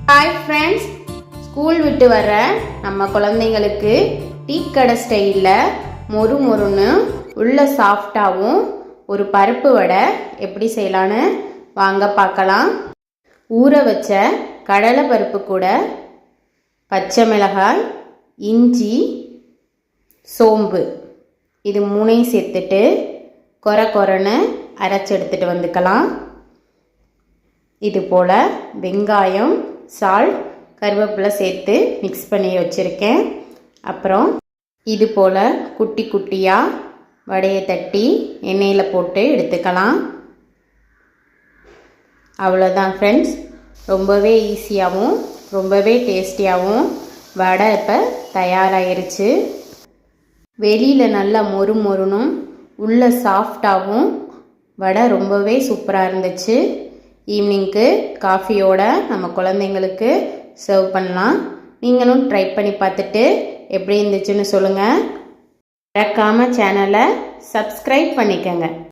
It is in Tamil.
ஹாய் ஃப்ரெண்ட்ஸ், ஸ்கூல் விட்டு வர நம்ம குழந்தைங்களுக்கு டீ கடை ஸ்டைலில் மொறு மொறுன்னு உள்ள சாஃப்டாகவும் ஒரு பருப்பு வடை எப்படி செய்யலான்னு வாங்க பார்க்கலாம். ஊற வச்ச கடலை பருப்பு கூட பச்சை மிளகாய், இஞ்சி, சோம்பு இது மூணையும் சேர்த்துட்டு கொரன்னு அரைச்சி எடுத்துகிட்டு வந்துக்கலாம். இது போல் வெங்காயம், சால்ட், கருவேப்பிலை சேர்த்து மிக்ஸ் பண்ணி வச்சுருக்கேன். அப்புறம் இது போல் குட்டி குட்டியாக வடையை தட்டி எண்ணெயில் போட்டு எடுத்துக்கலாம். அவ்வளோதான் ஃப்ரெண்ட்ஸ், ரொம்பவே ஈஸியாகவும் ரொம்பவே டேஸ்டியாகவும் வடை இப்போ தயாராகிருச்சு. வெளியில் நல்லா மொறு மொறுனும் உள்ள சாஃப்டாகவும் வடை ரொம்பவே சூப்பராக இருந்துச்சு. ஈவினிங்க்கு காஃபியோட நம்ம குழந்தைங்களுக்கு சர்வ் பண்ணலாம். நீங்களும் ட்ரை பண்ணி பார்த்துட்டு எப்படி இருந்துச்சுன்னு சொல்லுங்கள். மறக்காமல் சேனலை சப்ஸ்கிரைப் பண்ணிக்கோங்க.